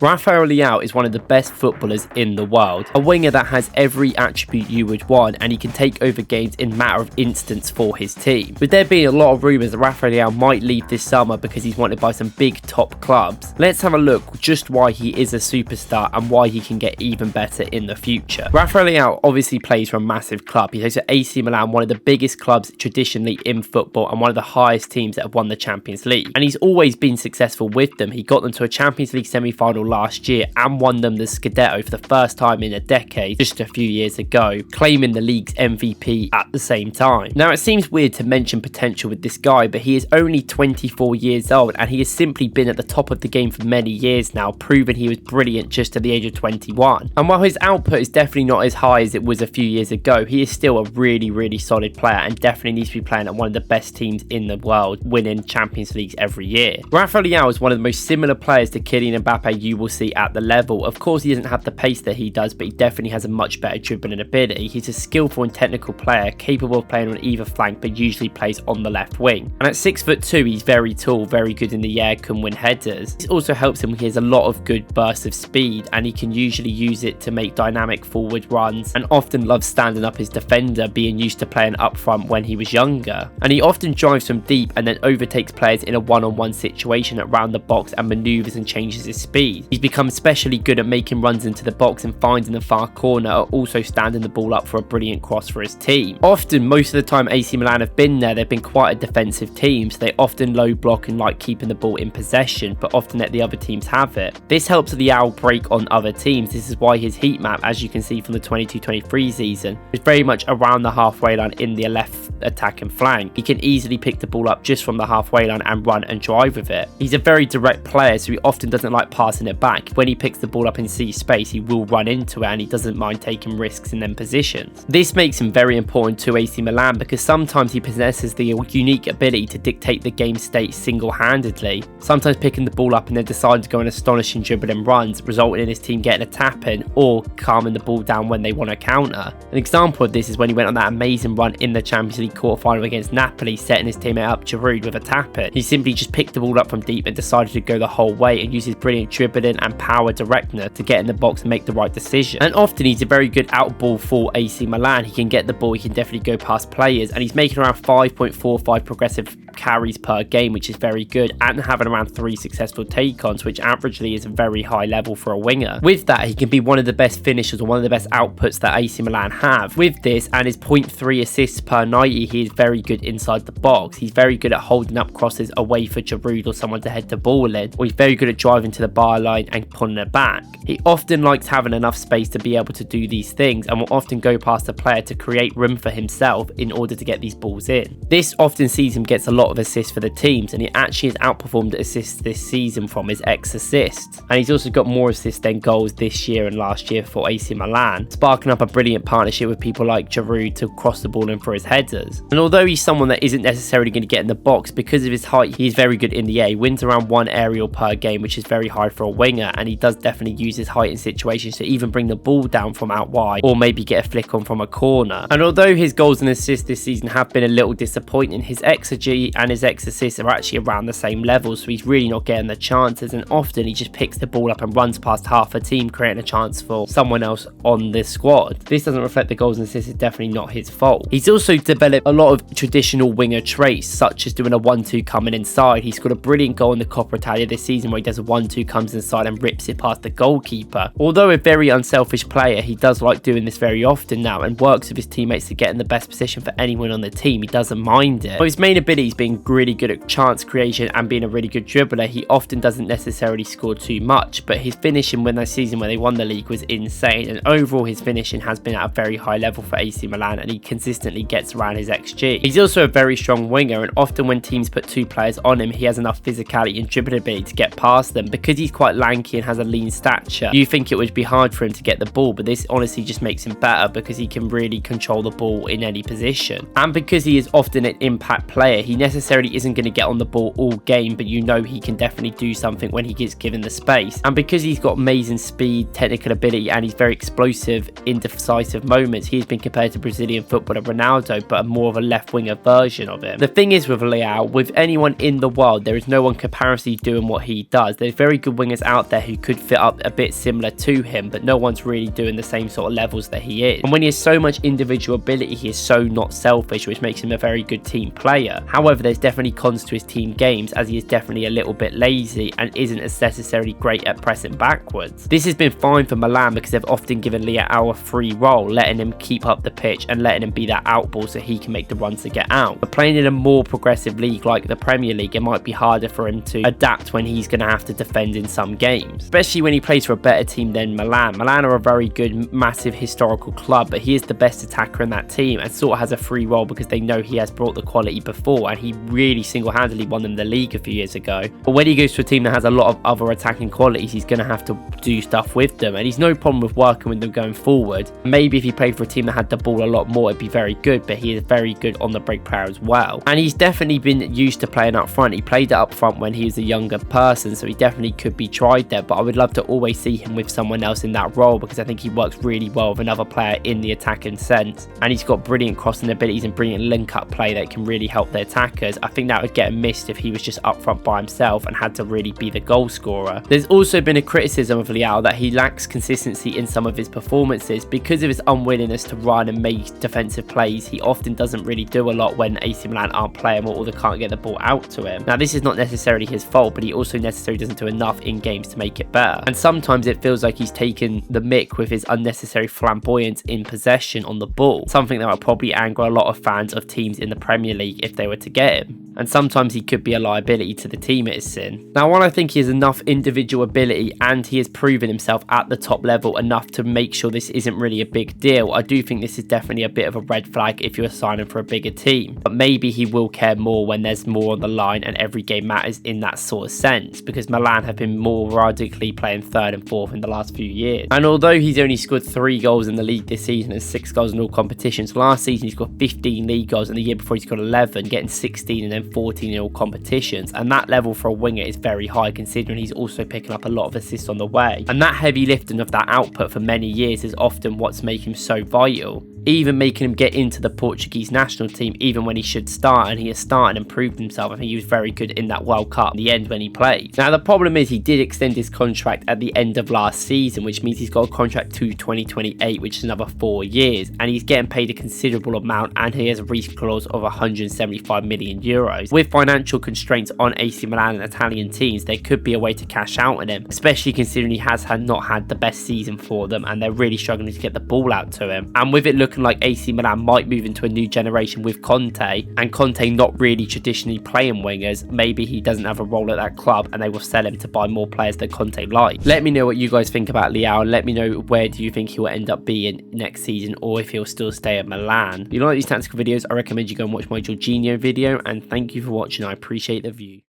Rafael Leao is one of the best footballers in the world, a winger that has every attribute you would want, and he can take over games in a matter of instants for his team. With there being a lot of rumours that Rafael Leao might leave this summer because he's wanted by some big top clubs, let's have a look just why he is a superstar and why he can get even better in the future. Rafael Leao obviously plays for a massive club. He plays for AC Milan, one of the biggest clubs traditionally in football and one of the highest teams that have won the Champions League. And he's always been successful with them. He got them to a Champions League semi-final last year and won them the Scudetto for the first time in a decade just a few years ago, claiming the league's MVP at the same time. Now, it seems weird to mention potential with this guy, but he is only 24 years old and he has simply been at the top of the game for many years now, proving he was brilliant just at the age of 21. And while his output is definitely not as high as it was a few years ago, he is still a really solid player and definitely needs to be playing at one of the best teams in the world, winning Champions Leagues every year. Rafael Leao is one of the most similar players to Kylian Mbappe you will see at the level. Of course, he doesn't have the pace that he does, but he definitely has a much better dribbling ability. He's a skillful and technical player, capable of playing on either flank, but usually plays on the left wing. And at 6'2", he's very tall, very good in the air, can win headers. This also helps him. He has a lot of good bursts of speed, and he can usually use it to make dynamic forward runs, and often loves standing up his defender, being used to playing up front when he was younger. And he often drives from deep and then overtakes players in a one-on-one situation around the box and manoeuvres and changes his speed. He's become especially good at making runs into the box and finding the far corner, or also standing the ball up for a brilliant cross for his team. Often, most of the time AC Milan have been there, they've been quite a defensive team, so they often low block and like keeping the ball in possession, but often let the other teams have it. This helps Leao break on other teams. This is why his heat map, as you can see from the 22-23 season, is very much around the halfway line in the left attack and flank. He can easily pick the ball up just from the halfway line and run and drive with it. He's a very direct player, so he often doesn't like passing it back. When he picks the ball up and sees space, he will run into it, and he doesn't mind taking risks in them positions. This makes him very important to AC Milan because sometimes he possesses the unique ability to dictate the game state single-handedly, sometimes picking the ball up and then deciding to go on astonishing dribbling runs, resulting in his team getting a tap-in or calming the ball down when they want to counter. An example of this is when he went on that amazing run in the Champions League quarter-final against Napoli, setting his teammate up Giroud with a tap-in. He simply just picked the ball up from deep and decided to go the whole way and use his brilliant dribbling and power directness to get in the box and make the right decision. And often he's a very good out ball for AC Milan. He can get the ball, he can definitely go past players, and he's making around 5.45 progressive carries per game, which is very good, and having around 3 successful take-ons, which averagely is a very high level for a winger. With that, he can be one of the best finishers or one of the best outputs that AC Milan have. With this and his 0.3 assists per 90, he is very good inside the box. He's very good at holding up crosses away for Giroud or someone to head the ball in, or he's very good at driving to the bar line and pulling it back. He often likes having enough space to be able to do these things and will often go past the player to create room for himself in order to get these balls in. This often sees him gets a lot of assists for the teams, and he actually has outperformed assists this season from his ex-assists. And he's also got more assists than goals this year and last year for AC Milan, sparking up a brilliant partnership with people like Giroud to cross the ball in for his headers. And although he's someone that isn't necessarily going to get in the box, because of his height, he's very good in the air. He wins around 1 aerial per game, which is very high for a winger, and he does definitely use his height in situations to even bring the ball down from out wide or maybe get a flick on from a corner. And although his goals and assists this season have been a little disappointing, his XG and his ex-assists are actually around the same level, so he's really not getting the chances, and often he just picks the ball up and runs past half a team, creating a chance for someone else on the squad. This doesn't reflect the goals and assists, it's definitely not his fault. He's also developed a lot of traditional winger traits, such as doing a 1-2 coming inside. He scored a brilliant goal in the Coppa Italia this season where he does a 1-2 comes inside and rips it past the goalkeeper. Although a very unselfish player, he does like doing this very often now and works with his teammates to get in the best position for anyone on the team. He doesn't mind it. But his main ability is being really good at chance creation and being a really good dribbler. He often doesn't necessarily score too much, but his finishing when that season when they won the league was insane, and overall his finishing has been at a very high level for AC Milan, and he consistently gets around his XG. He's also a very strong winger, and often when teams put 2 players on him, he has enough physicality and dribbling ability to get past them. Because he's quite lanky and has a lean stature, you think it would be hard for him to get the ball, but this honestly just makes him better because he can really control the ball in any position. And because he is often an impact player, he necessarily isn't going to get on the ball all game, but you know he can definitely do something when he gets given the space. And because he's got amazing speed, technical ability, and he's very explosive in decisive moments, he's been compared to Brazilian footballer Ronaldo, but more of a left winger version of him. The thing is with Leao, with anyone in the world, there is no one comparatively doing what he does. There's very good wingers out there who could fit up a bit similar to him, but no one's really doing the same sort of levels that he is. And when he has so much individual ability, he is so not selfish, which makes him a very good team player. However, there's definitely cons to his team games, as he is definitely a little bit lazy and isn't as necessarily great at pressing backwards. This has been fine for Milan because they've often given Leão a free role, letting him keep up the pitch and letting him be that outball so he can make the runs to get out. But playing in a more progressive league like the Premier League, it might be harder for him to adapt when he's going to have to defend in some games, especially when he plays for a better team than Milan. Milan are a very good, massive historical club, but he is the best attacker in that team and sort of has a free role because they know he has brought the quality before, and he really single-handedly won them the league a few years ago. But when he goes to a team that has a lot of other attacking qualities, he's going to have to do stuff with them, and he's no problem with working with them going forward. Maybe if he played for a team that had the ball a lot more, it'd be very good, but he is very good on the break player as well. And he's definitely been used to playing up front. He played it up front when he was a younger person, so he definitely could be tried there, but I would love to always see him with someone else in that role because I think he works really well with another player in the attacking sense, and he's got brilliant crossing abilities and brilliant link-up play that can really help the attackers. I think that would get missed if he was just up front by himself and had to really be the goal scorer. There's also been a criticism of Leão that he lacks consistency in some of his performances because of his unwillingness to run and make defensive plays. He often doesn't really do a lot when AC Milan aren't playing well or they can't get the ball out to him. Now, this is not necessarily his fault, but he also necessarily doesn't do enough in games to make it better. And sometimes it feels like he's taken the mick with his unnecessary flamboyance in possession on the ball, something that would probably anger a lot of fans of teams in the Premier League if they were to get him. And sometimes he could be a liability to the team it is in. Now, while I think he has enough individual ability and he has proven himself at the top level enough to make sure this isn't really a big deal, I do think this is definitely a bit of a red flag if you're signing for a bigger team. But maybe he will care more when there's more on the line and every game matters in that sort of sense, because Milan have been more radically playing third and fourth in the last few years. And although he's only scored 3 goals in the league this season and 6 goals in all competitions, last season he scored 15 league goals and the year before he scored 11, getting 16 and then 14 in all competitions, and that level for a winger is very high considering he's also picking up a lot of assists on the way, and that heavy lifting of that output for many years is often what's making him so vital, even making him get into the Portuguese national team even when he should start, and he has started and proved himself. I think he was very good in that World Cup in the end when he played. Now, the problem is he did extend his contract at the end of last season, which means he's got a contract to 2028, which is another 4 years, and he's getting paid a considerable amount, and he has a release clause of 175 million euros. With financial constraints on AC Milan and Italian teams, there could be a way to cash out on him, especially considering he has not had the best season for them and they're really struggling to get the ball out to him. And with it looking like AC Milan might move into a new generation with Conte, and Conte not really traditionally playing wingers, maybe he doesn't have a role at that club and they will sell him to buy more players that Conte likes. Let me know what you guys think about Leão, and let me know where do you think he will end up being next season, or if he'll still stay at Milan. If you like these tactical videos, I recommend you go and watch my Jorginho video, and thank you for watching. I appreciate the view.